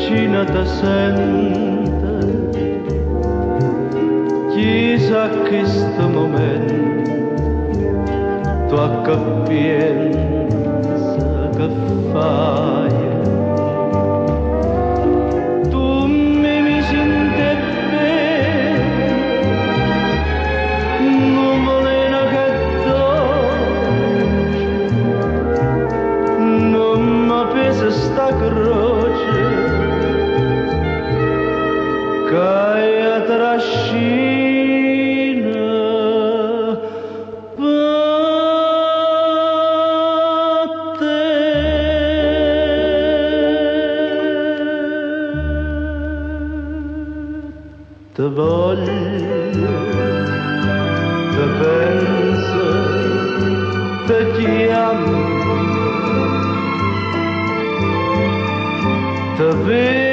vicina ti sente, chissà che sto momento tua capienza che fai. Tu mi senti bene, non volena che dolce, non mi pesa sta croce che trascina per te. Te voglio, te penso, te chiamo, te vedo